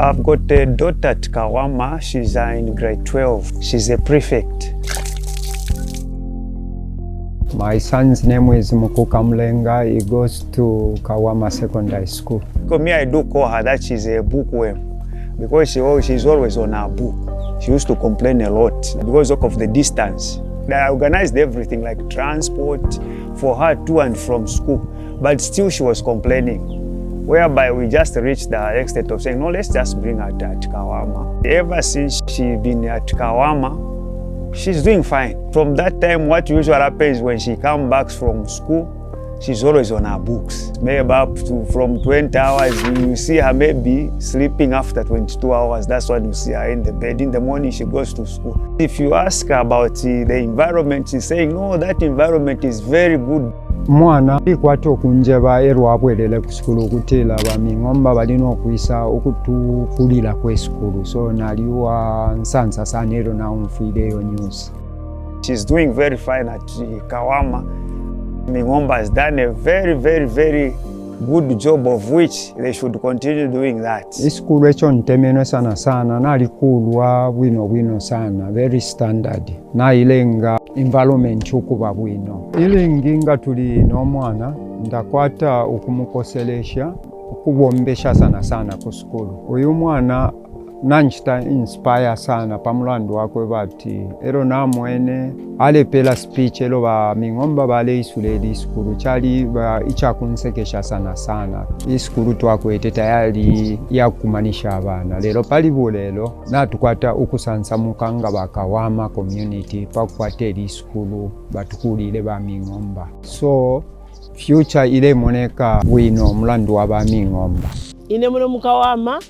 I've got a daughter at Kawama. She's in grade 12. She's a prefect. My son's name is Mlenga. He goes to Kawama Secondary School. For me, I do call her that she's a bookworm because she's always on her book. She used to complain a lot because of the distance. I organized everything like transport for her to and from school, but still she was complaining, whereby we just reached the extent of saying, no, let's just bring her at Kawama. Ever since she's been at Kawama, she's doing fine. From that time, what usually happens when she comes back from school, she's always on her books. Maybe up to from 20 hours, you see her maybe sleeping after 22 hours. That's when you see her in the bed. In the morning, she goes to school. If you ask her about the environment, she's saying, no, that environment is very good. Mwana ikwata okunjaba erwabwerere ku skulu okutela ba Mingomba balina okuyisa okutukulira ku skulu, so naliwa nsansa sana ero na unfiireyo news. She's doing very fine at Kawama. Mingomba has done a very good job, of which they should continue doing that. Iskulu echo ntemeno sana nalikulwa bwino sana, very standard. Na ilenga environment okuba bwino. Ilenginga tuli n'omwana ndakwata okumukoselesha okubombesha sana ku skulu. Uyu mwana nanchita inspire sana pamulandu wakwe bati ero namwene alepela speech elo ba Mingomba bale isule iskulu chali ichakunsekesha sana. Iskulu twakwete tayali yakumanisha abana lero pali bulelo natukwata okusansa mukanga ba Kawama community pakwate iskulu batukulire ba Mingomba, so future ile moneka bwino mulandu wa ba Mingomba. Ine muno mukawama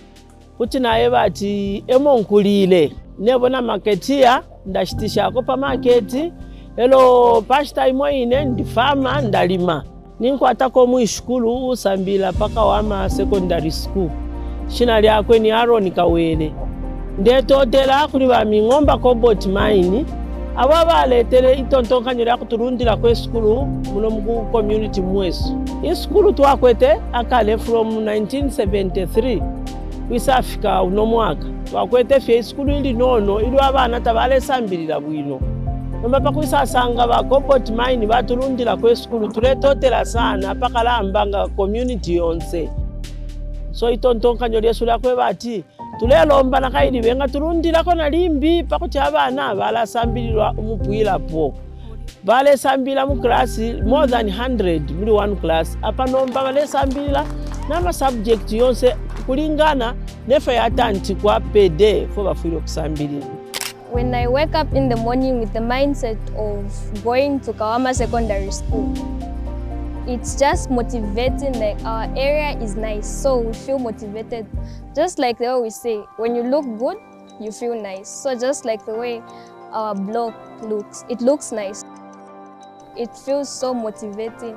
kuti naye bati emonkulile nebona maketia ndashitishako pa maketi elo pasta imoine ndifama ndalima ninkwatako mu ishukulu usambila pa Kawama Secondary School shina lyakwe ni Aaron Kawere ndetotela kuli ba Mingomba cobalt mine abo baletere itontonkanyo lya kuturundira ku skulu muno mu community mwesu. Iskulu twakwete akale from 1973 kwisafika uno mwaka twakwete fye skulu ili nono ili abana tabalesambirira bwino nomba pakwisasanga ba cobalt mine baturundira ku skulu tuletotela sana pakalambanga community yonse, so itontonkanyo lyesu lyakwe bati tulelomba nakaili benga turundirako na limbi pakuti abana balasambilirwa umupwilapo balesambila mu class more than 100 muri one class apa nomba balesambila nama subject yonse kulingana nefe yatanti kwa PD fo bafiro kusambilira. When I wake up in the morning with the mindset of going to Kawama Secondary School, it's just motivating. Like our area is nice, so we feel motivated. Just like they always say, when you look good, you feel nice. So just like the way our block looks, it looks nice. It feels so motivating.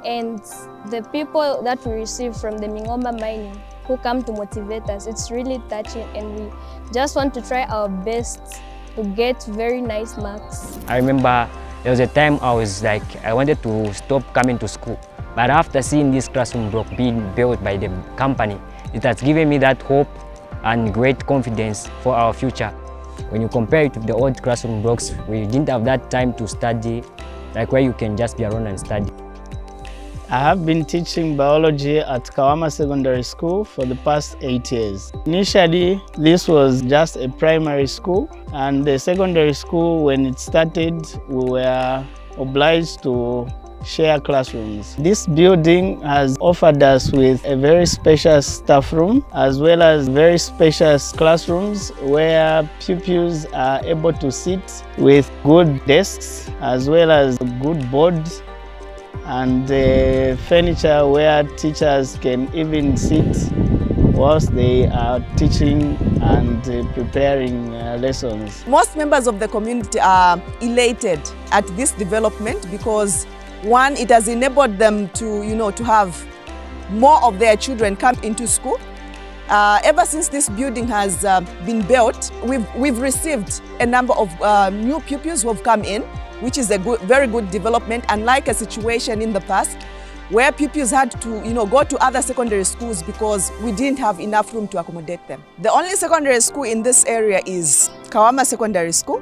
And the people that we receive from the Mingomba mining who come to motivate us, it's really touching, and we just want to try our best to get very nice marks. I remember there was a time I wanted to stop coming to school. But after seeing this classroom block being built by the company, it has given me that hope and great confidence for our future. When you compare it with the old classroom blocks, we didn't have that time to study, like where you can just be around and study. I have been teaching biology at Kawama Secondary School for the past 8 years. Initially, this was just a primary school, and the secondary school, when it started, we were obliged to share classrooms. This building has offered us with a very spacious staff room, as well as very spacious classrooms where pupils are able to sit with good desks, as well as good boards, and furniture where teachers can even sit whilst they are teaching and preparing lessons. Most members of the community are elated at this development because, one, it has enabled them to, to have more of their children come into school. Ever since this building has been built, we've received a number of new pupils who have come in, which is a very good development, unlike a situation in the past where pupils had to, go to other secondary schools because we didn't have enough room to accommodate them. The only secondary school in this area is Kawama Secondary School.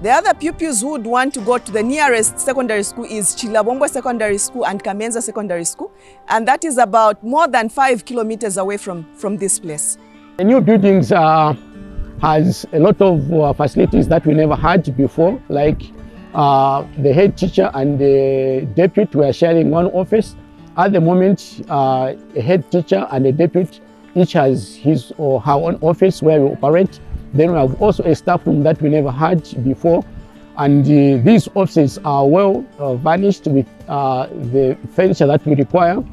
The other pupils who would want to go to the nearest secondary school is Chilabombo Secondary School and Kamenza Secondary School, and that is about more than 5 kilometers away from this place. The new buildings has a lot of facilities that we never had before, like the head teacher and the deputy were sharing one office. At the moment, a head teacher and a deputy each has his or her own office where we operate. Then we have also a staff room that we never had before, and these offices are well furnished with the furniture that we require.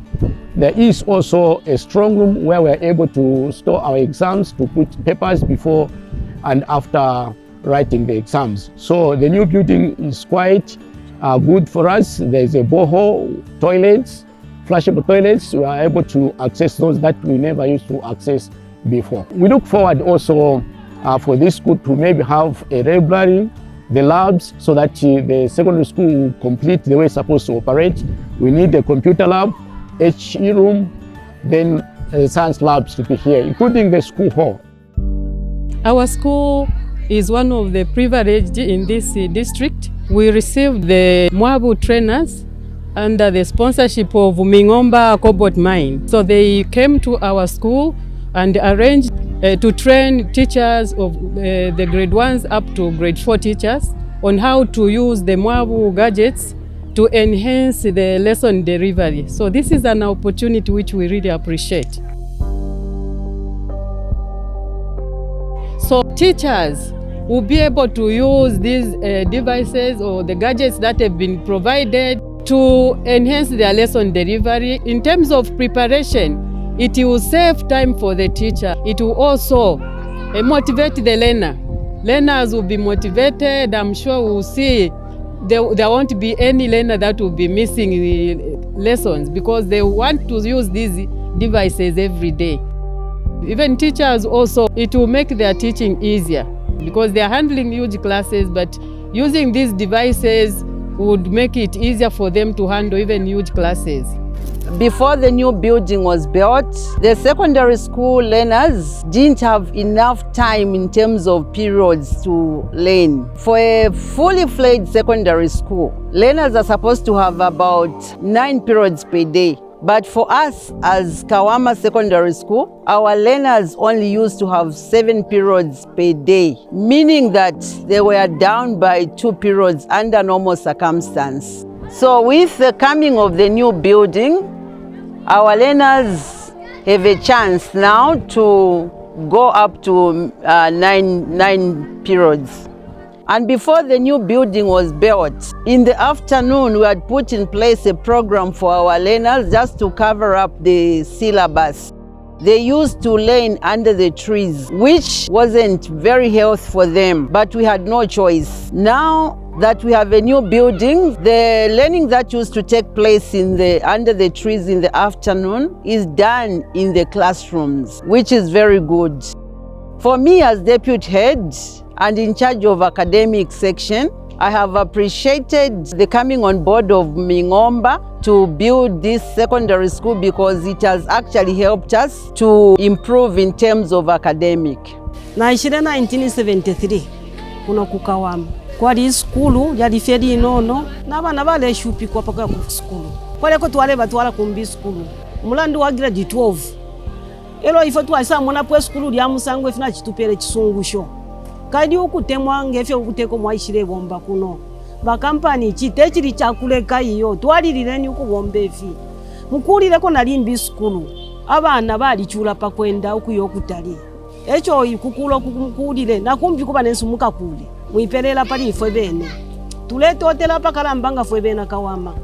There is also a strong room where we are able to store our exams, to put papers before and after writing the exams. So the new building is quite good for us. There's a borehole, toilets, flushable toilets. We are able to access those that we never used to access before. We look forward also for this school to maybe have a library, the labs, so that the secondary school will complete the way it's supposed to operate. We need a computer lab, HE room, then science labs to be here, including the school hall. Our school is one of the privileged in this district. We received the Mwabu trainers under the sponsorship of Mingomba cobalt mine. So they came to our school and arranged to train teachers of the grade 1s up to grade 4 teachers on how to use the Mwabu gadgets to enhance the lesson delivery. So this is an opportunity which we really appreciate. So teachers will be able to use these devices or the gadgets that have been provided to enhance their lesson delivery. In terms of preparation, it will save time for the teacher. It will also motivate the learner. Learners will be motivated. I'm sure we'll see there won't be any learner that will be missing lessons because they want to use these devices every day. Even teachers also, it will make their teaching easier because they are handling huge classes, but using these devices would make it easier for them to handle even huge classes. Before the new building was built, the secondary school learners didn't have enough time in terms of periods to learn. For a fully fledged secondary school, learners are supposed to have about 9 periods per day. But for us as Kawama Secondary School, our learners only used to have 7 periods per day, meaning that they were down by 2 periods under normal circumstance. So with the coming of the new building, our learners have a chance now to go up to 9 periods. And before the new building was built, in the afternoon we had put in place a program for our learners just to cover up the syllabus. They used to learn under the trees, which wasn't very healthy for them, but we had no choice. Now that we have a new building, the learning that used to take place under the trees in the afternoon is done in the classrooms, which is very good. For me as deputy head and in charge of academic section, I have appreciated the coming on board of Mingomba to build this secondary school because it has actually helped us to improve in terms of academic. Naishire 1973 kuno kukawama kwali skulu yali feri inono n'abana baleshupikwa paka ku skulu kwaleko twale batwala kumbi skulu mulandu wa grade 12 elo ifo twasa mona pwe skulu lya musango ifina kitupere kisungusho kadi ukutemwa ngefe ukuteko mwaishire bomba kuno bakampani kitechiri chakuleka iyo twalilireni ukubomba efi mukulireko nalimbi skulu abana balichula pakwenda ukuyokutali echo ikukulo kukulire nakumbi kuba nensumuka kule muipelela pali ifwe bene tulete hotela pakalambanga fwe bena Kawama.